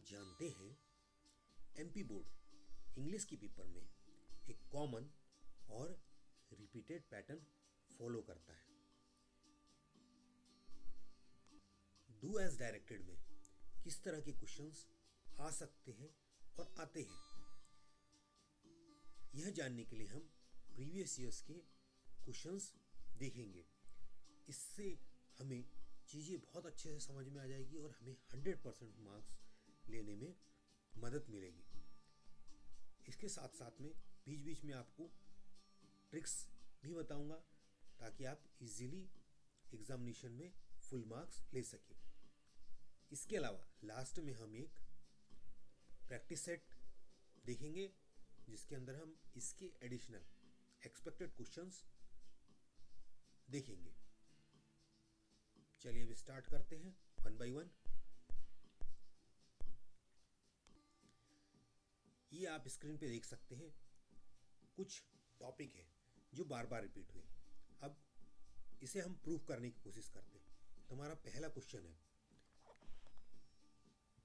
जानते हैं MP board English के पेपर में एक कॉमन और रिपीटेड पैटर्न फॉलो करता है। डू एज डायरेक्टेड में किस तरह के क्वेश्चंस आ सकते हैं और आते हैं, यह जानने के लिए हम प्रीवियस ईयर्स के क्वेश्चंस देखेंगे। इससे हमें चीज़ें बहुत अच्छे से समझ में आ जाएगी और हमें 100% मार्क्स लेने में मदद मिलेगी। इसके साथ साथ में बीच बीच में आपको ट्रिक्स भी बताऊंगा ताकि आप इजीली एग्जामिनेशन में फुल मार्क्स ले सकें। इसके अलावा लास्ट में हम एक प्रैक्टिस सेट देखेंगे जिसके अंदर हम इसके एडिशनल एक्सपेक्टेड क्वेश्चंस देखेंगे। चलिए अब स्टार्ट करते हैं वन बाय वन। ये आप स्क्रीन पे देख सकते हैं कुछ टॉपिक है जो बार बार रिपीट हुए। अब इसे हम प्रूव करने की कोशिश करते हैं। तो हमारा पहला क्वेश्चन है,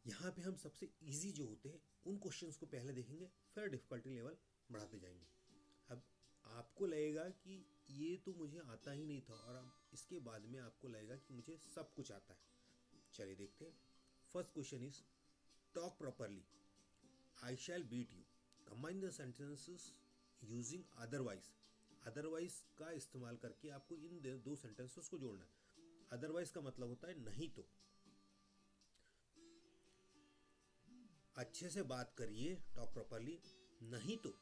यहाँ पे हम सबसे इजी जो होते हैं उन क्वेश्चंस को पहले देखेंगे, फिर डिफिकल्टी लेवल बढ़ाते जाएंगे। अब आपको लगेगा कि ये तो मुझे आता ही नहीं था और अब इसके बाद में आपको लगेगा कि मुझे सब कुछ आता है। चलिए देखते हैं। First question is talk properly, I shall beat you, combine the sentences using otherwise. Otherwise का इस्तेमाल करके आपको इन दो सेंटेंसेस को जोड़ना है। अदरवाइज का मतलब होता है नहीं तो। अच्छे से बात करिए, टॉक प्रॉपरली, नहीं तो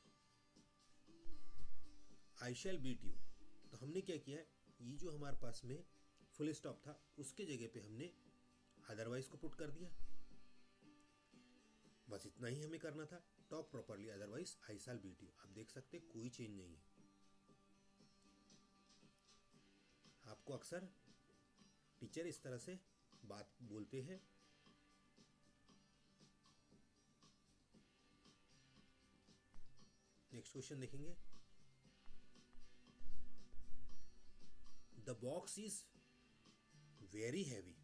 आई शैल बीट यू। तो हमने क्या किया है, ये जो हमारे पास में फुल स्टॉप था उसके जगह पे हमने अदरवाइज को पुट कर दिया। बस इतना ही हमें करना था, talk properly otherwise I shall beat you. आप देख सकते कोई चेंज नहीं है। आपको अक्सर टीचर इस तरह से बात बोलते हैं। नेक्स्ट क्वेश्चन देखेंगे। The box is very heavy,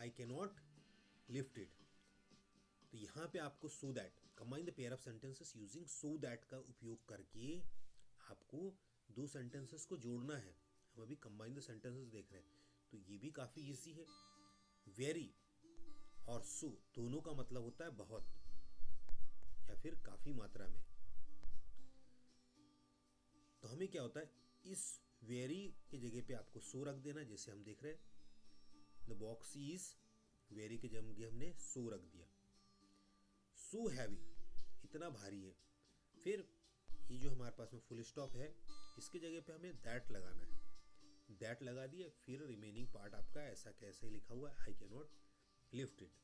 I cannot lift it. तो यहाँ पे आपको so that, combine the pair of sentences using so that का उपयोग करके आपको दो सेंटेंसेस को जोड़ना है। हम अभी कंबाइन द सेंटेंसेस देख रहे हैं, तो ये भी काफ़ी इजी है। वेरी और सो दोनों का मतलब होता है बहुत या फिर काफ़ी मात्रा में। तो हमें क्या होता है, इस वेरी की जगह पे आपको सो रख देना। जैसे हम देख रहे हैं द बॉक्स इज वेरी के जगह हमने सो रख दिया। सो हैवी, इतना भारी है। फिर ये जो हमारे पास में फुल स्टॉप है इसके जगह पे हमें दैट लगाना है। दैट लगा दिया, फिर रिमेनिंग पार्ट आपका ऐसा कैसे लिखा हुआ है, I can not lift it.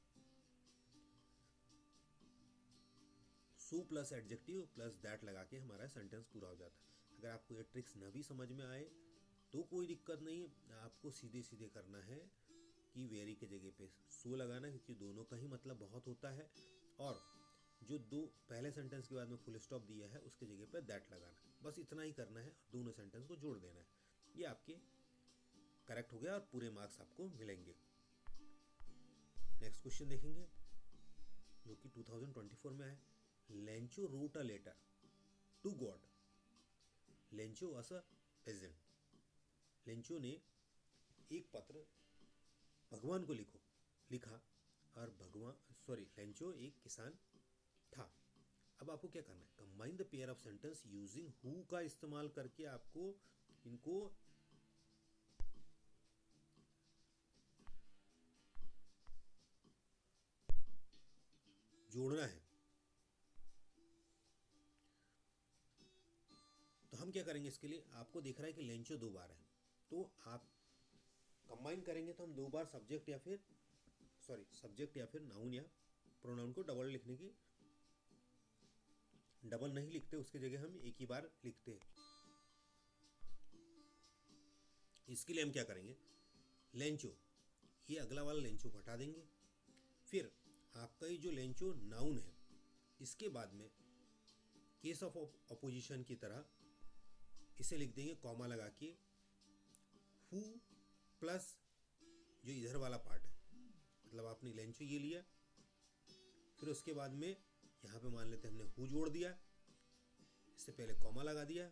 So plus adjective plus that लगा के हमारा सेंटेंस पूरा हो जाता है। अगर आपको ये ट्रिक्स न भी समझ में आए तो कोई दिक्कत नहीं, आपको सीधे सीधे करना है कि वेरी के जगह पे सो लगाना, क्योंकि दोनों का ही मतलब बहुत होता है। और जो दो पहले सेंटेंस के बाद में फुल स्टॉप दिया है उसके जगह पे दैट लगाना है। बस इतना ही करना है, दोनों सेंटेंस को जोड़ देना है। ये आपके करेक्ट हो गया और पूरे मार्क्स आपको मिलेंगे। नेक्स्ट क्वेश्चन देखेंगे जो कि 2024 में है। Lencho wrote a letter to God, Lencho was a peasant. Lencho ने एक पत्र भगवान को लिखा और लेंचो एक किसान था। अब आपको क्या करना है, combine the pair of sentence using who का इस्तेमाल करके आपको इनको जोड़ना है। तो हम क्या करेंगे, इसके लिए आपको दिख रहा है कि लेंचो दो बार है, तो आप कंबाइन करेंगे तो हम दो बार सब्जेक्ट या फिर नाउन या प्रोनाउन को डबल लिखने की, डबल नहीं लिखते, उसके जगह हम एक ही बार लिखते हैं। इसके लिए हम क्या करेंगे, लेंचो, ये अगला वाला लेंचो को हटा देंगे। फिर आपका ये जो लेंचो नाउन है इसके बाद में केस ऑफ अपोजिशन की तरह इसे लिख देंगे कॉमा लगा के, हु प्लस जो इधर वाला पार्ट है, मतलब आपने लेंचो ये लिया फिर उसके बाद में यहाँ पे मान लेते हैं हमने हु जोड़ दिया, इससे पहले कॉमा लगा दिया,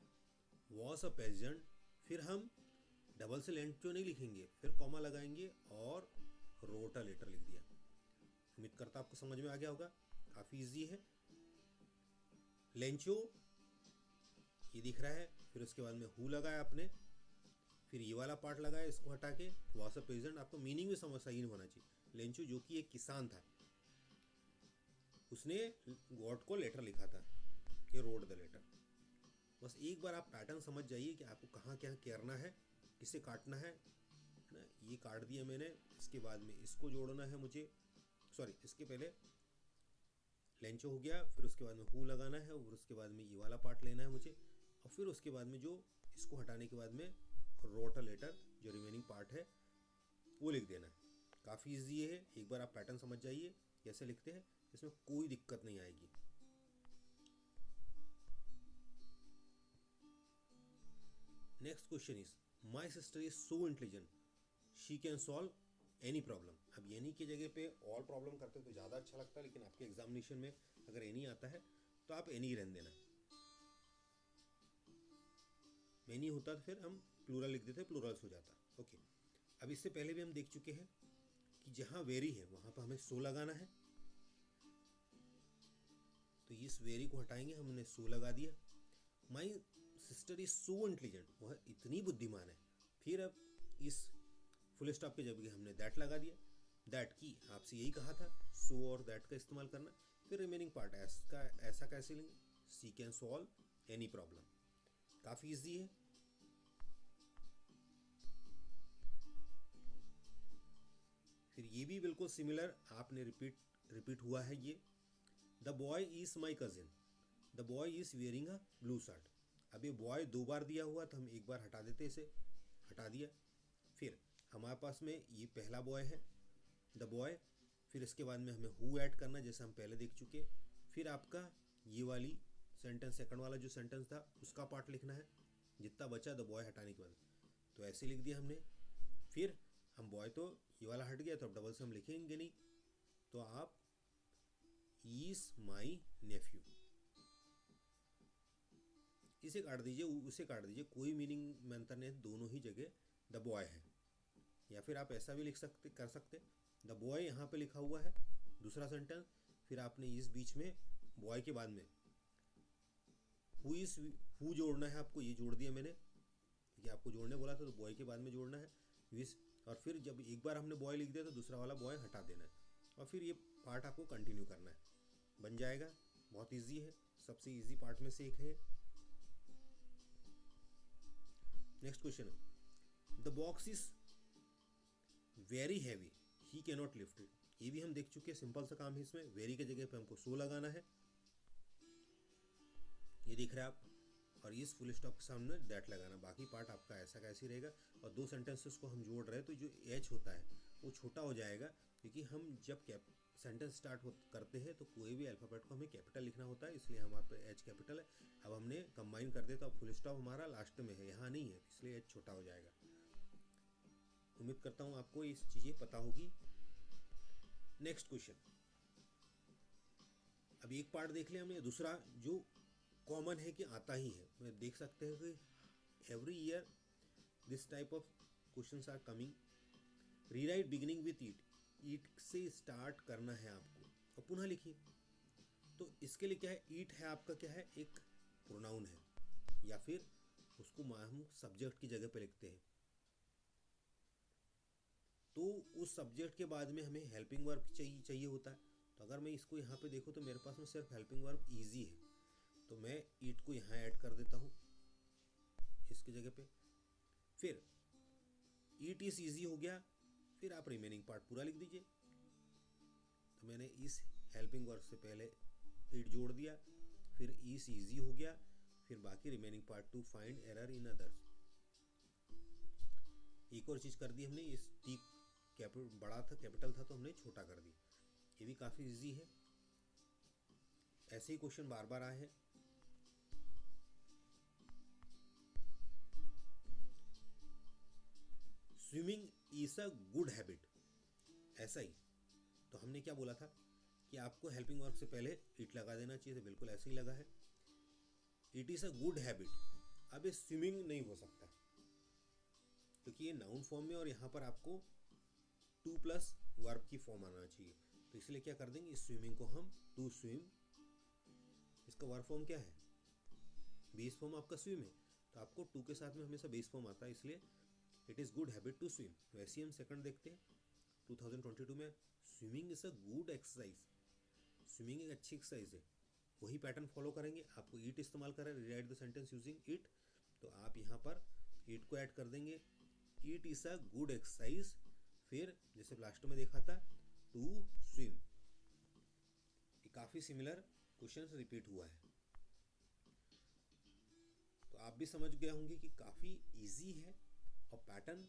वॉज अ पेजेंट, फिर हम डबल से लेंचो नहीं लिखेंगे, फिर कॉमा लगाएंगे और रोट अ लेटर लिख दिया। उम्मीद करता आपको समझ में आ गया होगा, काफ़ी इजी है। लेंचो ये दिख रहा है, फिर उसके बाद में हु लगाया आपने, फिर ये वाला पार्ट लगाया, इसको हटा के वॉज अ पेजेंट। आपको मीनिंग भी समझ सही होना चाहिए। लेंचो जो कि एक किसान था, उसने गॉड को लेटर लिखा था, ये रोड द लेटर। बस एक बार आप पैटर्न समझ जाइए कि आपको कहाँ क्या करना है, किसे काटना है ना। ये काट दिया मैंने, इसके बाद में इसको जोड़ना है मुझे, सॉरी इसके पहले लेंचो हो गया, फिर उसके बाद में हु लगाना है, और उसके बाद में ये वाला पार्ट लेना है मुझे, और फिर उसके बाद में जो इसको हटाने के बाद में रोट अ लेटर जो रिमेनिंग पार्ट है वो लिख देना है। काफ़ी ईजी है, एक बार आप पैटर्न समझ जाइए कैसे लिखते हैं, इसमें कोई दिक्कत नहीं आएगी। Next question is my sister is so intelligent she can solve any problem. अब एनी की जगह पे ऑल प्रॉब्लम करते तो ज़्यादा अच्छा लगता है, लेकिन आपके एग्जामिनेशन में अगर एनी आता है तो आप एनी रहने देना। मैनी होता तो फिर हम प्लूरल लिख देते, प्लूरल्स हो जाता। ओके, अब इससे पहले भी हम देख चुके हैं कि जहाँ वेरी है वहाँ पर हमें सो लगाना है, तो इस वेरी को हटाएंगे, हमने सो लगा दिया। My sister is so intelligent, वह इतनी बुद्धिमान है। फिर अब इस फुल स्टॉप की जगह हमने दैट लगा दिया। दैट की आपसे यही कहा था सो और दैट का इस्तेमाल करना। फिर रिमेनिंग पार्ट ऐसा कैसे लेंगे, सी कैन सॉल्व एनी प्रॉब्लम। काफ़ी ईजी है। फिर ये भी बिल्कुल सिमिलर आपने रिपीट हुआ है ये। The boy is my cousin, the boy is wearing a blue shirt. अब ये बॉय 2 बार दिया हुआ, तो हम एक बार हटा देते, इसे हटा दिया। फिर हमारे पास में ये पहला बॉय है, द बॉय, फिर इसके बाद में हमें हु ऐड करना, जैसे हम पहले देख चुके। फिर आपका ये वाली सेंटेंस, सेकंड वाला जो सेंटेंस था उसका पार्ट लिखना है, जितना बचा द बॉय हटाने के बाद, तो ऐसे लिख दिया हमने। फिर हम बॉय तो ये वाला हट गया, तो अब डबल से हम लिखेंगे नहीं, तो आप इज माई नेफ्यू इसे काट दीजिए, उसे काट दीजिए, कोई मीनिंग में अंतर नहीं, दोनों ही जगह द बॉय है। या फिर आप ऐसा भी लिख सकते कर सकते, द बॉय यहाँ पे लिखा हुआ है दूसरा सेंटेंस, फिर आपने इस बीच में बॉय के बाद में हु जोड़ना है आपको, ये जोड़ दिया मैंने, क्योंकि आपको जोड़ने बोला था, तो बॉय के बाद में जोड़ना है विस। और फिर जब एक बार हमने बॉय लिख दिया तो दूसरा वाला बॉय हटा देना है, और फिर ये पार्ट आपको कंटिन्यू करना है, बन जाएगा। बहुत इजी है, सबसे इजी पार्ट में से एक है। नेक्स्ट क्वेश्चन है the box is very heavy he can not lift it. ये भी हम देख चुके हैं, सिंपल सा काम है इसमें। वेरी के जगह पे हमको सो लगाना है, ये दिख रहा है आप, और इस फुल स्टॉप के सामने दैट लगाना। बाकी पार्ट आपका ऐसा कैसे रहेगा। और 2 सेंटेंसेस को हम जोड़ रहे हैं, तो जो एच होता है वो छोटा हो जाएगा, क्योंकि हम जब सेंटेंस स्टार्ट करते हैं तो कोई भी अल्फ़ाबेट को हमें कैपिटल लिखना होता है, इसलिए हमारे पे एच कैपिटल है। अब हमने कंबाइन कर दिया, तो अब फुल स्टॉप हमारा लास्ट में है, यहाँ नहीं है, इसलिए एच छोटा हो जाएगा। उम्मीद करता हूँ आपको ये चीज़ें पता होगी। नेक्स्ट क्वेश्चन, अब एक पार्ट देख लिया हमने, दूसरा जो कॉमन है कि आता ही है, मैं देख सकते हैं कि every year this type of questions are coming. Rewrite beginning with it, it से स्टार्ट करना है आपको और पुनः लिखिए। तो इसके लिए क्या है, ईट है आपका क्या है, एक प्रोनाउन है, या फिर उसको हम सब्जेक्ट की जगह पे लिखते हैं। तो उस सब्जेक्ट के बाद में हमें हेल्पिंग वर्ब चाहिए होता है। तो अगर मैं इसको यहाँ पे देखूँ तो मेरे पास में सिर्फ हेल्पिंग वर्ब ईजी है, तो मैं ईट को यहाँ ऐड कर देता हूँ इसकी जगह पे। फिर ईट इज ईजी हो गया, फिर आप रिमेनिंग पार्ट पूरा लिख दीजिए। तो मैंने इस हेल्पिंग वर्ब से पहले ईट जोड़ दिया, फिर इज ईजी हो गया, फिर बाकी remaining part two find error in others. एक और चीज़ कर दी हमने, इस टी बड़ा था कैपिटल था तो हमने छोटा कर दिया। ये भी काफ़ी इजी है। ऐसे ही क्वेश्चन बार बार आए हैं। Swimming is a good habit, ऐसा ही। तो हमने क्या बोला था कि आपको हेल्पिंग वर्ब से पहले इट लगा देना चाहिए, तो बिल्कुल ऐसे ही लगा है। It is a good habit. अब ये स्विमिंग नहीं हो सकता क्योंकि ये नाउन फॉर्म में और यहाँ पर आपको टू प्लस वर्ब की फॉर्म आना चाहिए, तो इसलिए क्या कर देंगे, इस स्विमिंग को हम टू स्विम, इसका वर्ब फॉर्म क्या है, बेस फॉर्म आपका स्विम है, तो आपको टू के साथ में हमेशा बेस फॉर्म आता है, इसलिए it is good habit to swim. वैसे ही हम सेकंड देखते हैं 2022 में, swimming is a good exercise. Swimming एक अच्छी एक्सरसाइज है, वही पैटर्न फॉलो करेंगे। आपको ईट इस्तेमाल करें, रीराइट द सेंटेंस यूजिंग ईट, तो आप यहाँ पर ईट को ऐड कर देंगे। ईट इज़ अ गुड एक्सरसाइज, फिर जैसे लास्ट में देखा था टू स्विम। काफ़ी सिमिलर क्वेश्चन रिपीट हुआ है, तो आप भी समझ गए होंगे कि काफ़ी इजी है और पैटर्न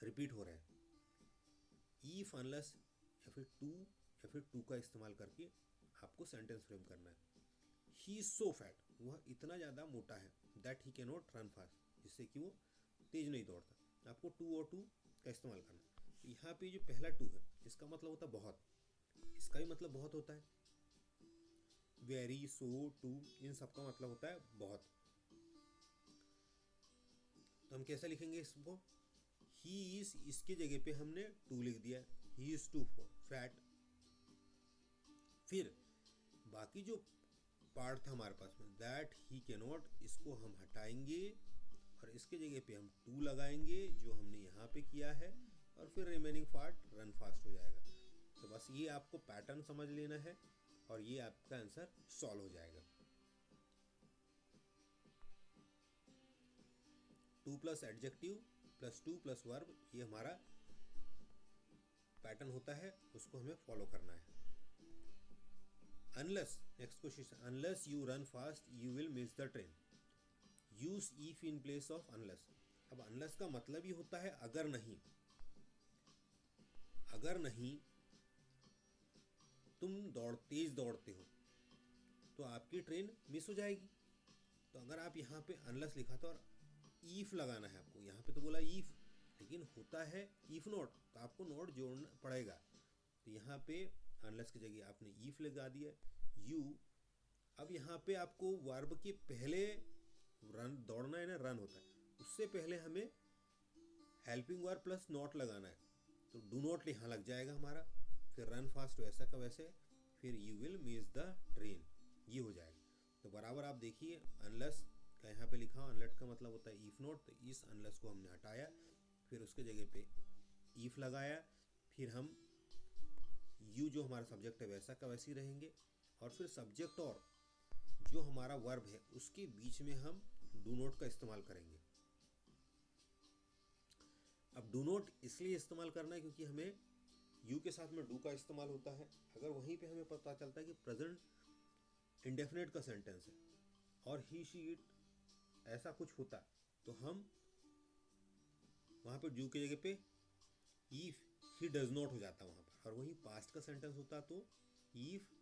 रिपीट हो रहा है। ईफ अनलेस या फिर टू का इस्तेमाल करके आपको सेंटेंस फ्रेम करना है। ही इज सो फैट, वह इतना ज़्यादा मोटा है, that he can not run fast, जिससे कि वो तेज नहीं दौड़ता। आपको टू और टू का इस्तेमाल करना है। तो यहाँ पे जो पहला टू है इसका मतलब होता है बहुत, इसका भी मतलब बहुत होता है। वेरी, सो, टू, इन सब का मतलब होता है बहुत। तो हम कैसे लिखेंगे इसको, ही इज, इसकी जगह पे हमने टू लिख दिया, ही इज टू फैट। फिर बाकी जो पार्ट था हमारे पास में, दैट ही कैन नॉट, इसको हम हटाएंगे और इसके जगह पे हम टू लगाएंगे जो हमने यहाँ पे किया है, और फिर रिमेनिंग पार्ट रन फास्ट हो जाएगा। तो बस ये आपको पैटर्न समझ लेना है और ये आपका आंसर सॉल्व हो जाएगा। Two plus adjective plus two plus verb, ये हमारा पैटर्न होता है, उसको हमें फॉलो करना है। Unless, next question, unless you run fast you will miss the train. Use if in place of unless. अब अनलेस का मतलब ही होता है अगर नहीं, अगर नहीं तुम तेज दौड़ते हो तो आपकी ट्रेन मिस हो जाएगी। तो अगर आप यहाँ पे अनलेस लिखा था और ईफ लगाना है आपको, यहाँ पे तो बोला ईफ, लेकिन होता है इफ नॉट, तो आपको नॉट जोड़ना पड़ेगा। तो यहाँ पे अनलेस की जगह आपने ईफ लगा दिया, यू। अब यहाँ पे आपको वर्ब के पहले रन दौड़ना है ना, रन होता है, उससे पहले हमें हेल्पिंग वर्ब प्लस नॉट लगाना है, तो डू नॉट यहाँ लग जाएगा हमारा, फिर रन फास्ट वैसा का वैसे, फिर you will miss the train, ये हो जाएगा। तो बराबर आप देखिए, अनलेस का यहाँ पे लिखा, अनलेस का मतलब होता है इफ नॉट, तो इस अनलेस को हमने हटाया, फिर उसके जगह पे इफ लगाया, फिर हम यू जो हमारा सब्जेक्ट है वैसा का वैसे ही रहेंगे, और फिर सब्जेक्ट और जो हमारा वर्ब है उसके बीच में हम डू नॉट का इस्तेमाल करेंगे। अब डू नॉट इसलिए इस्तेमाल करना है क्योंकि हमें यू के साथ में डू का इस्तेमाल होता है। अगर वहीं पे हमें पता चलता है कि प्रेजेंट इंडेफिनेट का सेंटेंस है और ही शी इट ऐसा कुछ होता, तो हम वहाँ पे डू की जगह पे इफ ही डज नॉट हो जाता वहाँ पर, और वही पास्ट का सेंटेंस होता तो इफ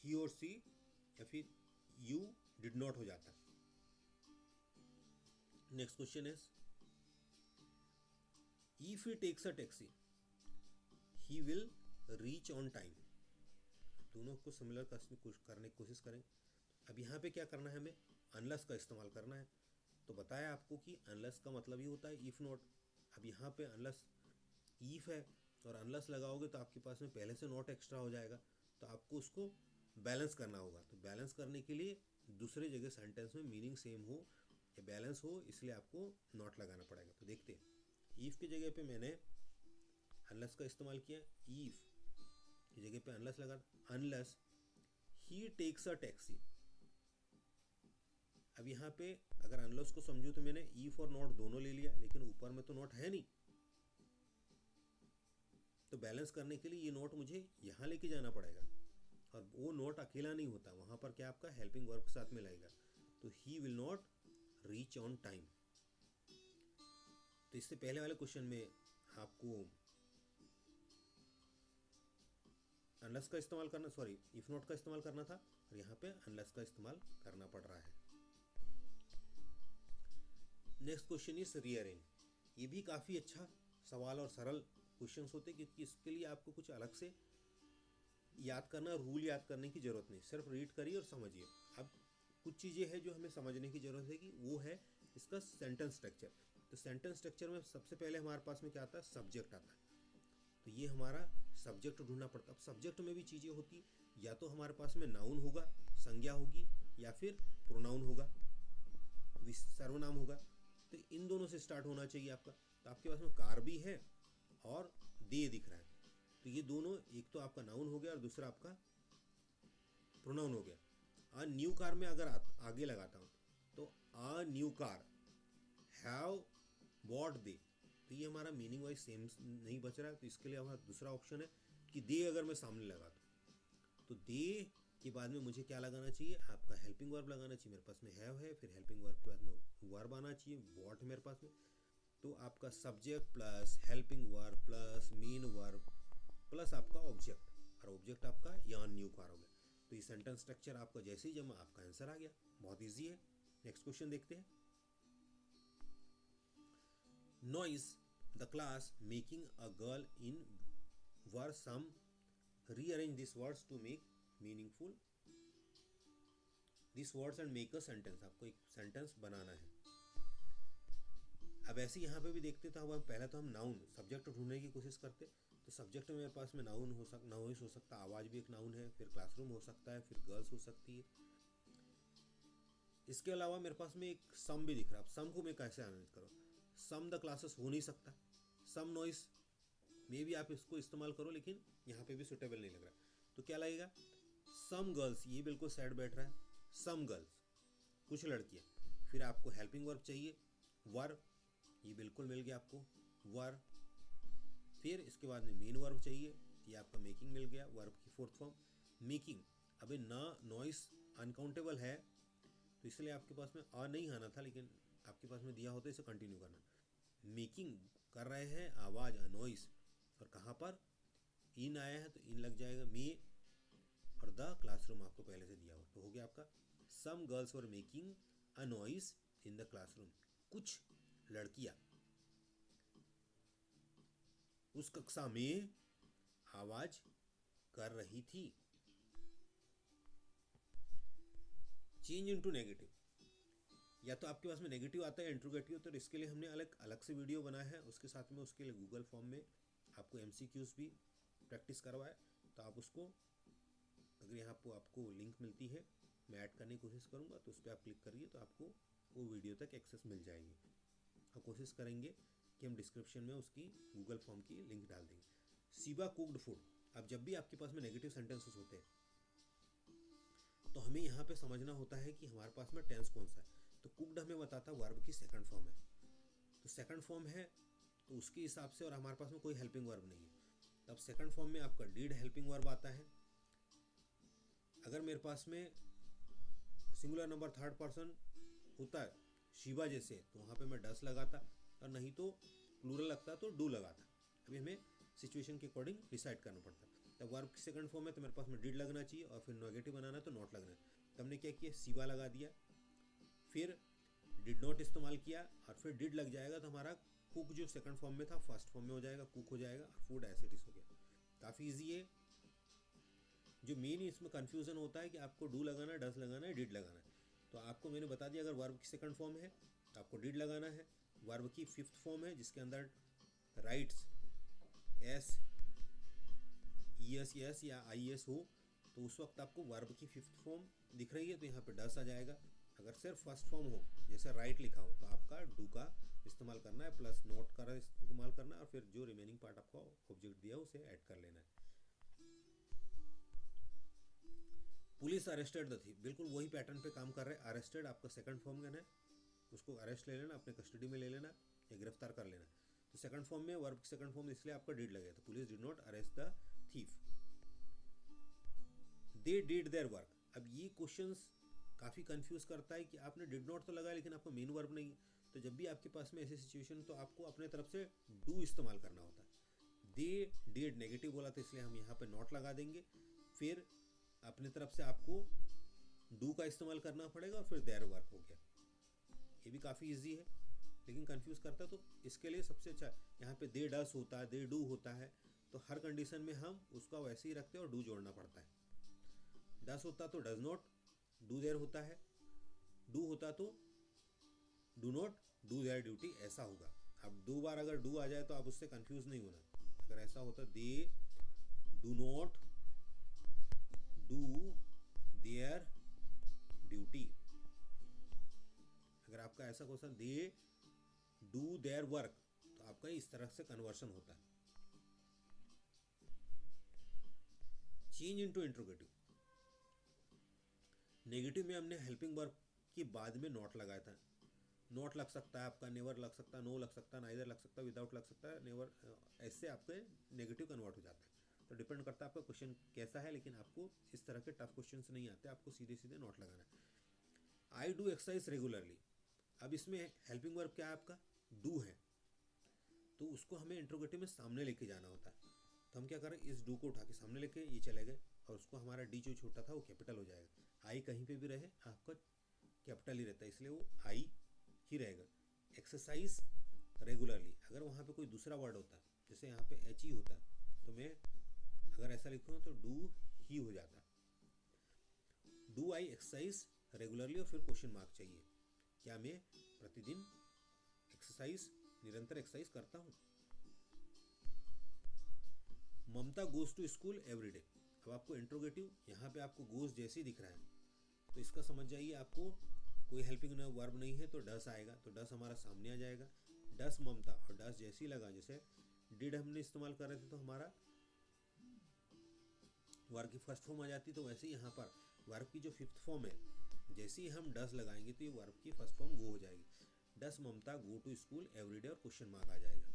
ही और सी या फिर यू डिड नॉट हो जाता। Next question is, if he takes a taxi he will reach on time. दोनों को सिमिलर करने की कोशिश करें। अब यहाँ पे क्या करना है, हमें अनलेस का इस्तेमाल करना है। तो बताया आपको कि अनलेस का मतलब ही होता है इफ नॉट। अब यहाँ पे अनलेस इफ है और अनलेस लगाओगे तो आपके पास में पहले से नॉट एक्स्ट्रा हो जाएगा, तो आपको उसको बैलेंस करना होगा। तो बैलेंस करने के लिए दूसरे जगह सेंटेंस में मीनिंग सेम हो या बैलेंस हो, इसलिए आपको नॉट लगाना पड़ेगा। तो देखते हैं, ईफ की जगह पे मैंने अनलेस का इस्तेमाल किया, ईफ की जगह पे अनलेस लगा, unless he takes a taxi. अब यहाँ पे अगर अनलेस को समझो तो मैंने ईफ और नॉट दोनों ले लिया, लेकिन ऊपर में तो नॉट है नहीं, तो बैलेंस करने के लिए ये नोट मुझे यहाँ लेके जाना पड़ेगा, और वो नोट अकेला नहीं होता, वहाँ पर क्या आपका हेल्पिंग वर्ब के साथ में लगेगा। तो he will not reach on time. तो इससे पहले वाले क्वेश्चन में आपको अनलेस का इस्तेमाल करना, सॉरी इफ नॉट का इस्तेमाल करना था, और यहाँ पे अनलेस का इस्तेमाल करना पड़ रहा है। Next question is rearrange. ये भी काफ़ी अच्छा सवाल और सरल क्वेश्चंस होते हैं, क्योंकि इसके लिए आपको कुछ अलग से याद करना, रूल याद करने की ज़रूरत नहीं, सिर्फ रीड करिए और समझिए। अब कुछ चीज़ें हैं जो हमें समझने की ज़रूरत है, कि वो है इसका सेंटेंस स्ट्रक्चर। तो सेंटेंस स्ट्रक्चर में सबसे पहले हमारे पास में क्या आता है, सब्जेक्ट आता है। तो ये हमारा सब्जेक्ट ढूंढना पड़ता है। अब सब्जेक्ट में भी चीज़ें होती, या तो हमारे पास में नाउन होगा, संज्ञा होगी, या फिर प्रोनाउन होगा, सर्वनाम होगा। तो इन दोनों से स्टार्ट होना चाहिए आपका। तो आपके पास में कार भी है और दे दिख रहा है, तो ये दोनों, एक तो आपका नाउन हो गया और दूसरा आपका प्रोनाउन हो गया। अ न्यू कार में अगर आगे लगाता हूँ तो a new car have bought they, तो ये हमारा मीनिंग वाइज सेम नहीं बच रहा है। तो इसके लिए हमारा दूसरा ऑप्शन है कि दे अगर मैं सामने लगा दूँ, तो दे के बाद में मुझे क्या लगाना चाहिए, आपका हेल्पिंग वर्ब लगाना चाहिए। मेरे पास में हैव है, फिर हेल्पिंग वर्ब के बाद में वर्ब आना चाहिए, वॉट मेरे पास में। तो आपका subject plus helping verb plus main verb plus आपका ऑब्जेक्ट, और ऑब्जेक्ट आपका यहाँ न्यू कार हो गया। तो ये सेंटेंस स्ट्रक्चर आपका जैसे ही जमा, आपका आंसर आ गया। बहुत ईजी है। नेक्स्ट क्वेश्चन देखते हैं। Noise the class making a girl in were some rearrange this words to make meaningful this words and make a sentence. आपको एक सेंटेंस बनाना है। अब ऐसे यहाँ पे भी देखते तो अब पहले तो हम नाउन सब्जेक्ट ढूंढने की कोशिश करते। तो सब्जेक्ट में मेरे पास में नाउन हो सकता, नॉइस हो सकता, आवाज़ भी एक नाउन है, फिर क्लासरूम हो सकता है, फिर गर्ल्स हो सकती है। इसके अलावा मेरे पास में एक सम भी दिख रहा है। अब सम को मैं कैसे एनालाइज करूँ, सम द क्लासेस हो नहीं सकता, सम नॉइस में भी आप इसको इस्तेमाल करो, लेकिन यहाँ पे भी सुटेबल नहीं लग रहा। तो क्या लगेगा, सम गर्ल्स, ये बिल्कुल साइड बैठ रहा है, सम गर्ल्स कुछ लड़कियाँ। फिर आपको हेल्पिंग वर्ब चाहिए, वर्ब, ये बिल्कुल मिल गया आपको, वर्ब। फिर इसके बाद में मेन वर्ब चाहिए, ये आपका मेकिंग मिल गया, वर्ब की फोर्थ फॉर्म मेकिंग। अबे ना नॉइस अनकाउंटेबल है, तो इसलिए आपके पास में आ नहीं आना था, लेकिन आपके पास में दिया होता है, इसे कंटिन्यू करना। मेकिंग कर रहे हैं आवाज़, नॉइस, और कहाँ पर इन आया है, तो इन लग जाएगा मे, और द क्लासरूम आपको पहले से दिया हुआ। तो हो गया आपका some girls were making a noise in the classroom. कुछ लड़कियाँ उस कक्षा में आवाज कर रही थी। चेंज इनटू नेगेटिव, या तो आपके पास में नेगेटिव आता है इंट्रोगेटिव, तो इसके लिए हमने अलग अलग से वीडियो बनाया है। उसके साथ में उसके लिए गूगल फॉर्म में आपको MCQs भी प्रैक्टिस करवाए। तो आप उसको, अगर यहाँ पर आपको लिंक मिलती है, मैं ऐड करने की कोशिश करूँगा, तो उस पर आप क्लिक करिए, तो आपको वो वीडियो तक एक्सेस मिल जाएगी। और कोशिश करेंगे कि हम डिस्क्रिप्शन में उसकी गूगल फॉर्म की लिंक डाल देंगे। Shiva cooked food. अब जब भी आपके पास में नेगेटिव सेंटेंसेस होते हैं, तो हमें यहाँ पे समझना होता है कि हमारे पास में टेंस कौन सा है। तो कुक्ड हमें बताता है वर्ब की सेकंड फॉर्म है, तो सेकंड फॉर्म है, तो उसके हिसाब से, और हमारे पास में कोई हेल्पिंग वर्ब नहीं है, तब सेकंड फॉर्म में आपका डिड हेल्पिंग वर्ब आता है। अगर मेरे पास में सिंगुलर नंबर थर्ड पर्सन होता है शिवा जैसे, तो वहाँ पे मैं डस लगाता, और नहीं तो प्लूरल लगता तो डू लगाता। अभी हमें सिचुएशन के अकॉर्डिंग डिसाइड करना पड़ता है। तब वर्ब की सेकंड फॉर्म है, तो मेरे पास में डिड लगना चाहिए, और फिर नेगेटिव बनाना है तो नॉट लगना है। तो हमने क्या किया, शिवा लगा दिया, फिर डिड नॉट इस्तेमाल किया, और फिर डिड लग जाएगा, तो हमारा कुक जो सेकंड फॉर्म में था फर्स्ट फॉर्म में हो जाएगा, कुक हो जाएगा, और फूड एसिडिस हो गया। काफ़ी ईजी है। जो मेन इसमें कन्फ्यूज़न होता है कि आपको डू लगाना है, डस लगाना है, डिड लगाना है। तो आपको मैंने बता दिया, अगर वर्ब की सेकंड फॉर्म है तो आपको डिड लगाना है। वर्ब की फिफ्थ फॉर्म है जिसके अंदर राइट्स एस ES यस या IS हो, तो उस वक्त आपको वर्ब की फिफ्थ फॉर्म दिख रही है, तो यहाँ पे डस आ जाएगा। अगर सिर्फ फर्स्ट फॉर्म हो, जैसे राइट लिखा हो, तो आपका डू का इस्तेमाल करना है, प्लस नोट का इस्तेमाल करना है, और फिर जो रिमेनिंग पार्ट आपको ऑब्जेक्ट दिया उसे ऐड कर लेना है। पुलिस अरेस्टेड द थीफ, बिल्कुल वही पैटर्न पे काम कर रहे हैं। अरेस्टेड आपका सेकंड फॉर्म करना है, उसको अरेस्ट ले लेना, अपने कस्टडी में ले लेना या गिरफ्तार कर लेना। तो सेकंड फॉर्म में वर्ब की सेकंड फॉर्म, इसलिए आपका डिड लगेगा। तो police did not arrest the thief, they did their work. अब ये क्वेश्चंस काफ़ी कंफ्यूज करता है कि आपने डिड नॉट तो लगाया, लेकिन आपका मेन वर्ब नहीं है। तो जब भी आपके पास में ऐसी सिचुएशन, तो आपको अपने तरफ से डू इस्तेमाल करना होता है। दे डिड नेगेटिव बोला, तो इसलिए हम यहाँ पे नॉट लगा देंगे। फिर अपने तरफ से आपको डू का इस्तेमाल करना पड़ेगा, और फिर देयर वर्क हो गया। ये भी काफ़ी इजी है। लेकिन कंफ्यूज करता है। तो इसके लिए सबसे अच्छा यहाँ पे दे डस होता है, दे डू होता है, तो हर कंडीशन में हम उसका वैसे ही रखते हैं और डू जोड़ना पड़ता है। डस होता तो डज नॉट डू देयर होता है, डू होता तो do not do their duty, ऐसा होगा। अब 2 बार अगर डू आ जाए तो आप उससे कंफ्यूज नहीं होना। अगर ऐसा होता they do not do their duty, अगर आपका ऐसा question they do their work, तो आपका इस तरह से कन्वर्शन होता है। चेंज इनटू इंट्रोगेटिव, नेगेटिव में हमने हेल्पिंग वर्ब की बाद में नॉट लगाया था। नॉट लग सकता है आपका, नेवर लग सकता है, नो लग सकता है, नाइदर लग सकता है, विदाउट लग सकता है, नेवर, ऐसे आपके नेगेटिव कन्वर्ट हो जाता है। तो डिपेंड करता है आपका क्वेश्चन कैसा है, लेकिन आपको इस तरह के टफ क्वेश्चंस नहीं आते, आपको सीधे सीधे नॉट लगाना है। आई डू एक्सरसाइज रेगुलरली, अब इसमें हेल्पिंग वर्ब क्या है आपका, डू है, तो उसको हमें इंट्रोगेटिव में सामने लेके जाना होता है। तो हम क्या करें, इस डू को उठा के सामने लेके ये चले गए, और उसको हमारा डी जो छोटा था वो कैपिटल हो जाएगा। आई कहीं पे भी रहे आपका कैपिटल ही रहता है, इसलिए वो आई ही रहेगा। एक्सरसाइज रेगुलरली, अगर वहाँ पे कोई दूसरा वर्ड होता है, जैसे यहाँ पे एच ही होता है, तो मैं अगर ऐसा लिखूँ तो डू ही हो जाता है। डू आई एक्सरसाइज रेगुलरली, और फिर क्वेश्चन मार्क चाहिए, क्या मैं प्रतिदिन एक्सरसाइज, निरंतर एक्सरसाइज करता हूँ। ममता गोज टू स्कूल एवरीडे, अब आपको इंट्रोगेटिव यहाँ पे आपको गोज जैसे ही दिख रहा है, तो इसका समझ जाइए आपको कोई हेल्पिंग वर्ब नहीं है, तो डस आएगा, तो डस हमारा सामने आ जाएगा। डस ममता, और डस जैसे ही लगा, जैसे डिड हमने इस्तेमाल कर रहे थे तो हमारा वर्ब की फर्स्ट फॉर्म आ जाती, तो वैसे ही यहाँ पर वर्ब की जो फिफ्थ फॉर्म है, जैसे ही हम डस लगाएंगे तो ये वर्ब की फर्स्ट फॉर्म गो हो जाएगी। डस ममता गो टू स्कूल एवरीडे, और क्वेश्चन मार्क आ जाएगा।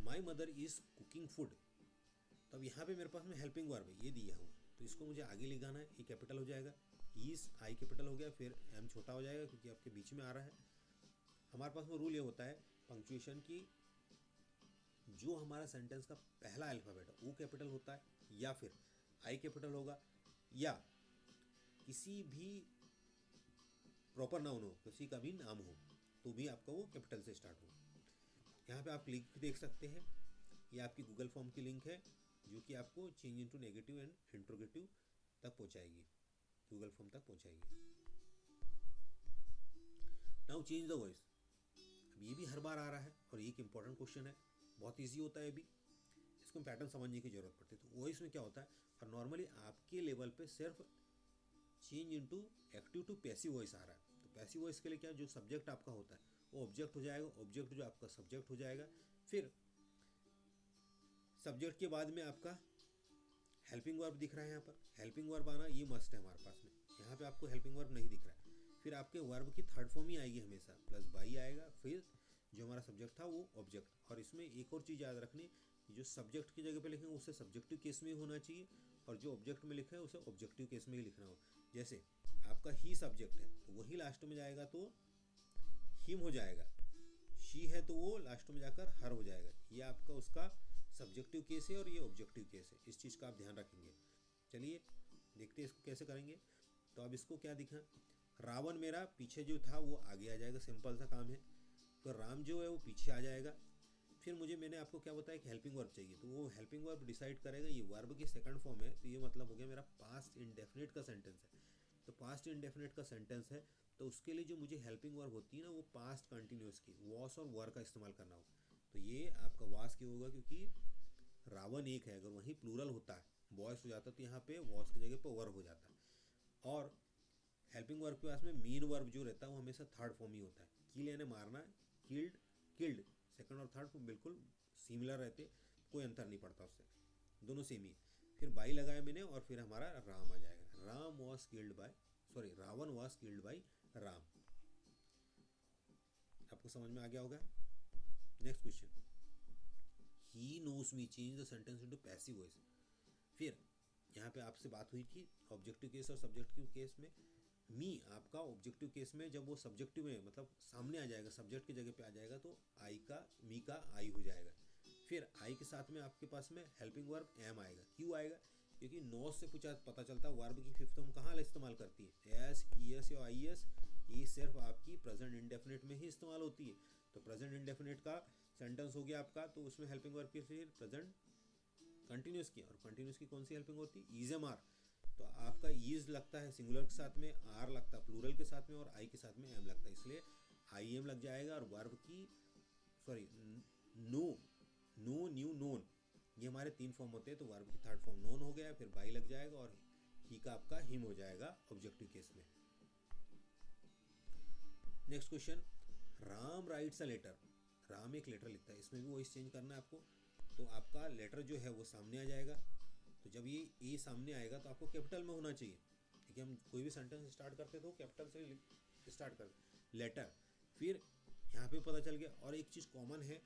My mother is cooking food, तो अब यहाँ पे मेरे पास में हेल्पिंग वर्ब है, ये दिया हुआ, तो इसको मुझे आगे लिखाना है, ये कैपिटल हो जाएगा, ईज आई कैपिटल हो गया, फिर एम छोटा हो जाएगा क्योंकि आपके बीच में आ रहा है। हमारे पास में रूल ये होता है पंक्चुएशन की, जो हमारा सेंटेंस का पहला अल्फाबेट है वो कैपिटल होता है, या फिर आई कैपिटल होगा, या किसी भी प्रॉपर नाउन हो, किसी का भी नाम हो, तो भी आपका वो कैपिटल से स्टार्ट हो। यहाँ पे आप लिंक देख सकते हैं, ये आपकी गूगल फॉर्म की लिंक है, जो कि आपको change into negative and interrogative तक पहुँचाएगी, गूगल फॉर्म तक पहुँचाएगी। नाउ चेंज द वॉइस, अब ये भी हर बार आ रहा है और ये एक इंपॉर्टेंट क्वेश्चन है, बहुत ईजी होता है अभी, इसको पैटर्न समझने की जरूरत पड़ती है। तो वॉइस में क्या होता है, और नॉर्मली आपके लेवल पे सिर्फ change into active to passive voice आ रहा है। तो पैसिव वॉइस के लिए क्या, जो सब्जेक्ट आपका होता है वो ऑब्जेक्ट हो जाएगा, ऑब्जेक्ट जो आपका सब्जेक्ट हो जाएगा, फिर सब्जेक्ट के बाद में आपका हेल्पिंग वर्ब दिख रहा है, यहाँ पर हेल्पिंग वर्ब आना ये मस्ट है हमारे पास में, यहाँ पे आपको हेल्पिंग वर्ब नहीं दिख रहा है। फिर आपके वर्ब की थर्ड फॉर्म ही आएगी हमेशा, प्लस बाई आएगा, फिर जो हमारा सब्जेक्ट था वो ऑब्जेक्ट। और इसमें एक और चीज़ याद रखनी, जो सब्जेक्ट की जगह पे लिखेंगे उसे सब्जेक्टिव केस में होना चाहिए, और जो ऑब्जेक्ट में लिखा है उसे ऑब्जेक्टिव केस में ही लिखना हो। जैसे आपका ही सब्जेक्ट है तो वही लास्ट में जाएगा तो हिम हो जाएगा, शी है तो वो लास्ट में जाकर हर हो जाएगा। ये आपका उसका सब्जेक्टिव केस है और ये ऑब्जेक्टिव केस है, इस चीज़ का आप ध्यान रखेंगे। चलिए देखते हैं इसको कैसे करेंगे। तो अब इसको क्या दिखा, रावण मेरा पीछे जो था वो आगे आ जाएगा, सिंपल सा काम है। तो राम जो है वो पीछे आ जाएगा। फिर मैंने आपको क्या बताया कि हेल्पिंग वर्ब चाहिए, तो वो हेल्पिंग वर्ब डिसाइड करेगा, ये वर्ब की सेकंड फॉर्म है, तो ये मतलब हो गया मेरा पास्ट इंडेफिनिट का सेंटेंस है। तो पास्ट इंडेफिनिट का सेंटेंस है, तो उसके लिए जो मुझे हेल्पिंग वर्ब होती है ना, वो पास्ट कंटिन्यूस की वॉस और वर का इस्तेमाल करना हो। तो ये आपका वास क्यों होगा, क्योंकि रावण एक है, अगर वहीं प्लूरल होता है बॉयस हो जाता तो यहाँ पे वॉस की जगह पर वर्ब हो जाता। और हेल्पिंग वर्ब के पास में मीन वर्ब जो रहता है वो हमेशा थर्ड फॉर्म ही होता है। किल यानी मारना, किल्ड किल्ड, सेकंड और थर्ड फॉर्म बिल्कुल सिमिलर रहते, कोई अंतर नहीं पड़ता उससे, दोनों सेम ही। फिर बाई लगाया मैंने और फिर हमारा राम आ जाएगा, Ram was killed by, sorry Ravan was killed by Ram. आपको समझ में आ गया होगा। Next question, he knows me, change the sentence into passive voice. फिर यहाँ पे आपसे बात हुई थी ऑब्जेक्टिव केस और सब्जेक्टिव केस में। मी आपका ऑब्जेक्टिव केस में जब वो सब्जेक्टिव में मतलब सामने आ जाएगा, सब्जेक्ट की जगह पे आ जाएगा, तो आई का मी का आई हो जाएगा। फिर आई के साथ में आपके पास में हेल्पिंग वर्ब एम आएगा। क्यों आएगा, क्योंकि नोस से पता चलता है वर्ब की फिफ्थ फॉर्म कहाँ इस्तेमाल करती है, एस ई एस या आई एस ये सिर्फ आपकी प्रेजेंट इंडेफिनिट में ही इस्तेमाल होती है। तो प्रेजेंट इंडेफिनिट का सेंटेंस हो गया आपका, तो उसमें हेल्पिंग वर्ब की फिर प्रेजेंट कंटिन्यूस की, और कंटिन्यूस की कौन सी हेल्पिंग होती है? Is am are. तो आपका ईज लगता है सिंगुलर के साथ में, आर लगता है प्लूरल के साथ में, और आई के साथ में एम लगता है, इसलिए आई एम लग जाएगा। और वर्ब की sorry no, know, knew, known, ये हमारे 3 फॉर्म होते हैं। तो वर्ब की 3rd फॉर्म नोन हो गया, फिर बाई लग जाएगा, और ही का आपका हिम हो जाएगा ऑब्जेक्टिव केस में। Next question, Ram writes a letter. Ram एक लेटर लिखता है, इसमें भी वॉइस चेंज करना है आपको। तो आपका लेटर जो है वो सामने आ जाएगा। तो जब ये ए सामने आएगा तो आपको कैपिटल में होना चाहिए, क्योंकि हम कोई भी सेंटेंस स्टार्ट करते तो कैपिटल से स्टार्ट कर लेटर। फिर यहाँ पे पता चल गया। और एक चीज़ कॉमन है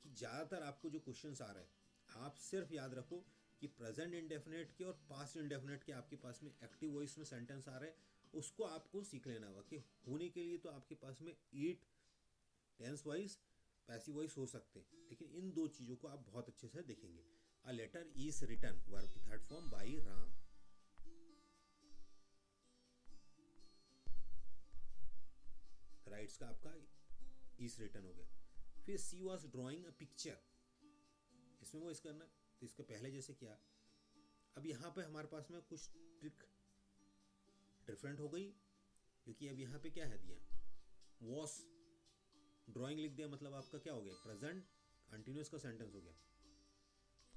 कि ज़्यादातर आपको जो क्वेश्चंस आ रहे हैं, आप सिर्फ याद रखो कि प्रेजेंट इंडेफिनेट के और पास्ट इंडेफिनेट के आपके पास में एक्टिव वॉइस में सेंटेंस आ रहे हैं, उसको आपको सीख लेना होगा। कि होने के लिए तो आपके पास में 8 टेंस वाइज पैसिव वॉइस हो सकते हैं, लेकिन इन 2 चीज़ों को आप बहुत अच्छे से देखेंगे। A letter is written, verb की 3rd form by Ram. Rights का आपका इज रिटन हो गया। फिर सी वॉज ड्रॉइंग अ पिक्चर, इसमें वो इस करना है, तो इसके पहले जैसे किया। अब यहाँ पे हमारे पास में कुछ ट्रिक डिफरेंट हो गई, क्योंकि अब यहाँ पे क्या है दिया, वॉस ड्राइंग लिख दिया, मतलब आपका क्या हो गया, प्रेजेंट कंटिन्यूस का सेंटेंस हो गया।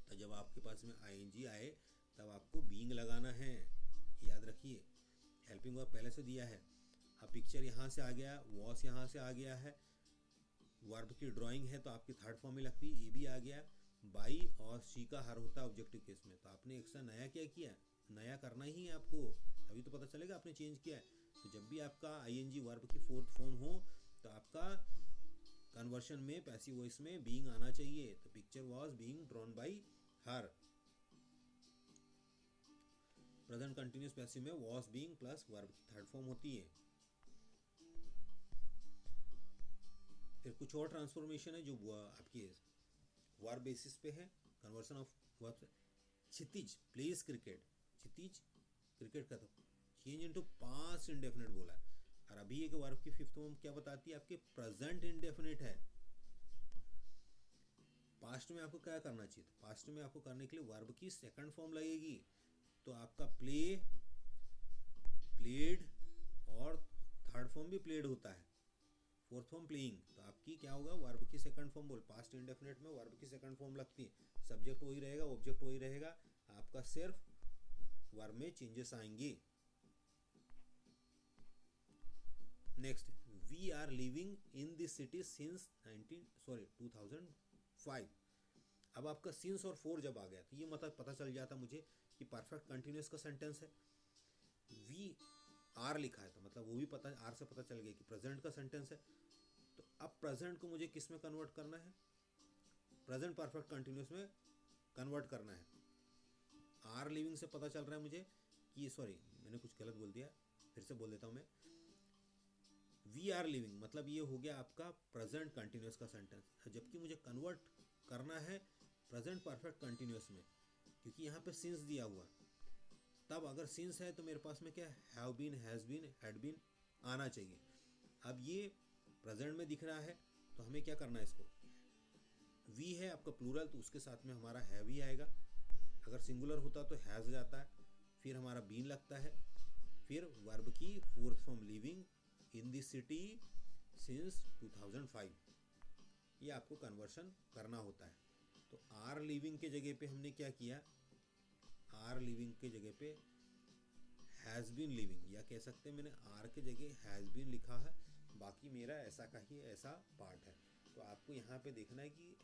तो जब आपके पास में आईएनजी आए तब आपको बीइंग लगाना है, याद रखिए। हेल्पिंग वर्ब पहले से दिया है। अब पिक्चर यहाँ से आ गया, वॉस यहाँ से आ गया है, वर्ब की ड्राइंग है तो आपकी 3rd फॉर्म में लगती है, ये भी आ गया। बाई और सी का हर होता है ऑब्जेक्टिव केस में। तो आपने एक्स्ट्रा नया क्या किया, नया करना ही है आपको, अभी तो पता चलेगा आपने चेंज किया है। तो जब भी आपका आईएनजी वर्ब की 4th फॉर्म हो तो आपका कन्वर्शन में पैसिव वॉइस में बीइंग आना चाहिए। तो picture was being drawn by her. Present continuous passive में वॉज बीइंग प्लस वर्ब की 3rd फॉर्म होती है। फिर कुछ और ट्रांसफॉर्मेशन है जो आपकी वर्ब बेसिस पे है, conversion of verb. Kshitij place cricket, Kshitij cricket का तो चेंज इनटू पास्ट इंडेफिनिट बोला है। और अभी एक वर्ब की 5th फॉर्म क्या बताती है, आपके प्रेजेंट इंडेफिनिट है। पास्ट में आपको क्या करना चाहिए, तो पास्ट में आपको करने के लिए वर्ब की 2nd फॉर्म लगेगी। तो आपका प्ले, प्लेड, और 3rd फॉर्म भी प्लेड होता है, 4th फॉर्म प्लेइंग। तो आपकी क्या होगा, वर्ब की 2nd फॉर्म बोल, पास्ट इंडेफिनिट में वर्ब की 2nd फॉर्म लगती है, सब्जेक्ट वही रहेगा, ऑब्जेक्ट वही रहेगा, आपका सिर्फ वर्ब में चेंजेस आएंगे। Next, we are living in this city since 2005। अब आपका सिंस और 4 जब आ गया तो ये मतलब पता चल जाता मुझे कि परफेक्ट कंटिन्यूस का सेंटेंस है। वी आर लिखा है तो मतलब वो भी पता, आर से पता चल गया कि प्रेजेंट का सेंटेंस है। तो अब प्रेजेंट को मुझे किस में कन्वर्ट करना है, प्रेजेंट परफेक्ट कंटिन्यूस में कन्वर्ट करना है। आर लिविंग से पता चल रहा है मुझे कि, सॉरी मैंने कुछ गलत बोल दिया, फिर से बोल देता हूँ मैं। वी आर लिविंग मतलब ये हो गया आपका प्रेजेंट कंटिन्यूस का सेंटेंस, जबकि मुझे कन्वर्ट करना है प्रेजेंट परफेक्ट कंटिन्यूस में, क्योंकि यहाँ पे सिंस दिया हुआ। तब अगर सिंस है तो मेरे पास में क्या, have been, has been, had been आना चाहिए। अब ये प्रेजेंट में दिख रहा है तो हमें क्या करना है, इसको वी है आपका प्लूरल तो उसके साथ में हमारा हैव ही आएगा। अगर सिंगुलर होता तो हैज़ जाता है, फिर हमारा बीन लगता है, फिर वर्ब की 4th form living in the city since 2005। ये आपको कन्वर्शन करना होता है। तो आर लिविंग के जगह पे हमने क्या किया, आर लिविंग के जगह पे हैज़ बीन लिविंग, या कह सकते हैं मैंने आर के जगह हैज़ बीन लिखा है, बाकी मेरा ऐसा का ही ऐसा पार्ट है। तो आपको यहाँ पे देखना है कि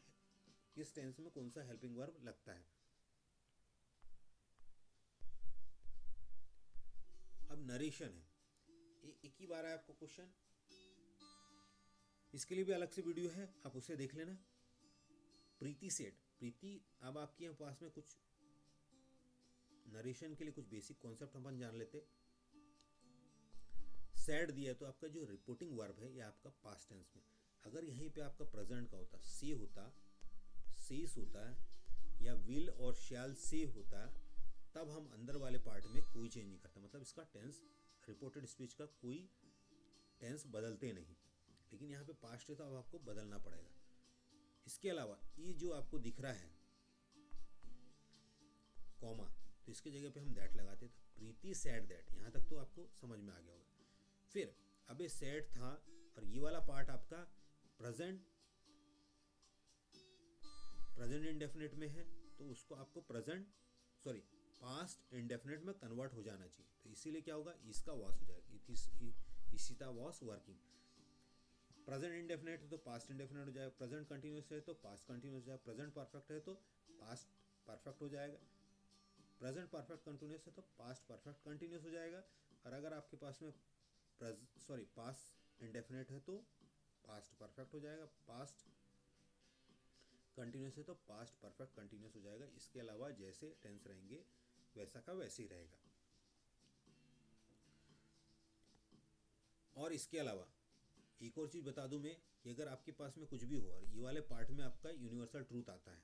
किस टेंस में कौन सा हेल्पिंग वर्ब लगता है। अब नरेशन है, एक ही बार है आपको क्वेश्चन, इसके लिए भी अलग से वीडियो है, आप उसे देख लेना। प्रीति सेठ, प्रीति, अब आपके पास में कुछ नरेशन के लिए कुछ बेसिक कॉन्सेप्ट अपन जान लेते। सैड दिया तो आपका जो रिपोर्टिंग वर्ब है ये आपका पास्ट टेंस में, अगर यहीं पे आपका प्रेजेंट का होता, सी होता, सीस होता है, या विल और शैल से होता, तब हम अंदर वाले पार्ट में कोई चेंज नहीं करता, मतलब इसका टेंस रिपोर्टेड स्पीच का कोई टेंस बदलते नहीं, लेकिन यहाँ पे पास्ट है तो अब आपको बदलना पड़ेगा। इसके अलावा ये जो आपको दिख रहा है कॉमा, तो इसके जगह पे हम दैट लगाते तो प्रीति सैड दैट, यहाँ तक तो आपको समझ में आ गया होगा। फिर अब ये सैड था और ये वाला पार्ट आपका प्रेजेंट इंडेफिनिट में है, तो उसको आपको पास्ट इंडेफिनिट में कन्वर्ट हो जाना चाहिए। तो इसीलिए क्या होगा, इसका वॉस हो जाएगा, Ishita was working. Present indefinite है तो पास्ट इंडेफिनिट हो जाएगा, प्रेजेंट कंटिन्यूस है तो पास्ट कंटिन्यूस हो जाएगा, प्रेजेंट परफेक्ट है तो पास्ट परफेक्ट हो जाएगा, प्रेजेंट परफेक्ट कंटिन्यूस है तो पास्ट परफेक्ट कंटिन्यूस हो जाएगा। और अगर आपके पास में पास्ट इंडेफिनिट है तो पास्ट परफेक्ट हो जाएगा, पास्ट कंटिन्यूस है तो पास्ट परफेक्ट कंटिन्यूस हो जाएगा। इसके अलावा जैसे टेंस रहेंगे वैसा का वैसे ही रहेगा। और इसके अलावा एक और चीज़ बता दूं मैं कि अगर आपके पास में कुछ भी हो और ये वाले पार्ट में आपका यूनिवर्सल ट्रूथ आता है,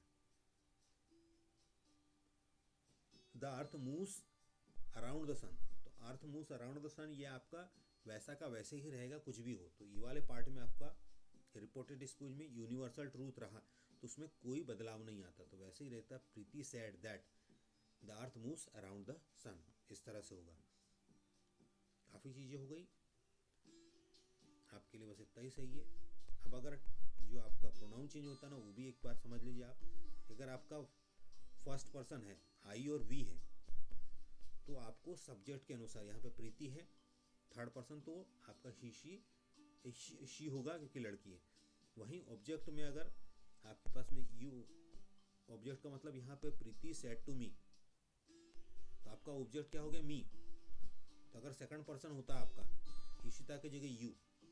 the earth moves around the sun, तो earth moves around the sun ये आपका वैसा का वैसे ही रहेगा कुछ भी हो। तो ये वाले पार्ट में आपका रिपोर्टेड स्पीच में यूनिवर्सल ट्रूथ रहा तो उसमें कोई बदलाव नहीं आता, तो वैसे ही रहता। Preeti said that the earth moves around the sun, इस तरह से होगा। काफ़ी चीज़ें हो गई, आपके लिए बस इतना ही सही है। अब अगर जो आपका प्रोनाउन चेंज होता है ना, वो भी एक बार समझ लीजिए आप। अगर आपका फर्स्ट पर्सन है, आई और वी है, तो आपको सब्जेक्ट के अनुसार, यहाँ पे प्रीति है थर्ड पर्सन तो आपका शी होगा क्योंकि लड़की है। वहीं ऑब्जेक्ट में अगर आपके पास में यू, ऑब्जेक्ट का मतलब यहाँ पे प्रीति सेड टू मी, तो आपका ऑब्जेक्ट क्या हो गया, मी। तो अगर सेकंड पर्सन होता आपका ईशिता के जगह यू,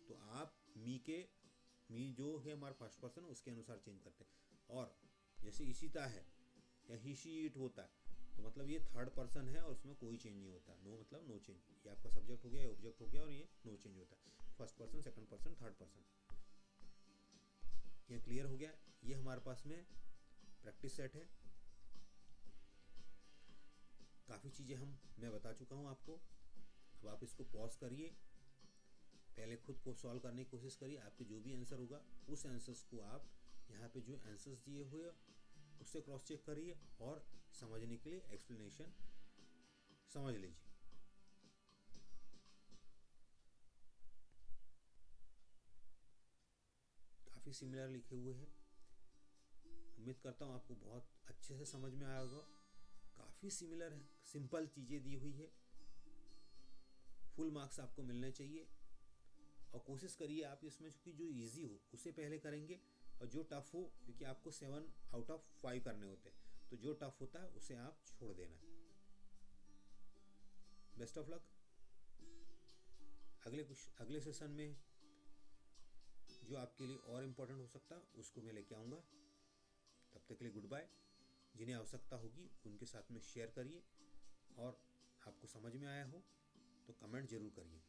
तो आप मी जो है हमारा फर्स्ट पर्सन उसके अनुसार चेंज करते हैं। और जैसे ईशिता है या ही शी इट होता है तो मतलब ये थर्ड पर्सन है और उसमें कोई चेंज नहीं होता, नो मतलब नो चेंज। ये आपका सब्जेक्ट हो गया, ऑब्जेक्ट हो गया और ये नो चेंज होता है, first person second person third person. ये क्लियर हो गया। ये हमारे पास में प्रैक्टिस सेट है। काफ़ी चीज़ें मैं बता चुका हूँ आपको। अब आप इसको पॉज करिए, पहले खुद को सॉल्व करने की कोशिश करिए। आपके जो भी आंसर होगा उस आंसर्स को आप यहाँ पे जो आंसर्स दिए हुए उससे क्रॉस चेक करिए और समझने के लिए एक्सप्लेनेशन समझ लीजिए। काफ़ी सिमिलर लिखे हुए हैं। उम्मीद करता हूँ आपको बहुत अच्छे से समझ में आया होगा। काफ़ी सिमिलर है, सिंपल चीज़ें दी हुई है। फुल मार्क्स आपको मिलने चाहिए और कोशिश करिए आप इसमें जो इजी हो उसे पहले करेंगे और जो टफ हो, क्योंकि आपको 7 आउट ऑफ 5 करने होते हैं, तो जो टफ होता है उसे आप छोड़ देना है। Best of luck. अगले सेशन में जो आपके लिए और इम्पोर्टेंट हो सकता है उसको मैं लेके आऊँगा। तब तक के लिए गुड बाय। जिन्हें आवश्यकता होगी उनके साथ में शेयर करिए और आपको समझ में आया हो तो कमेंट ज़रूर करिए।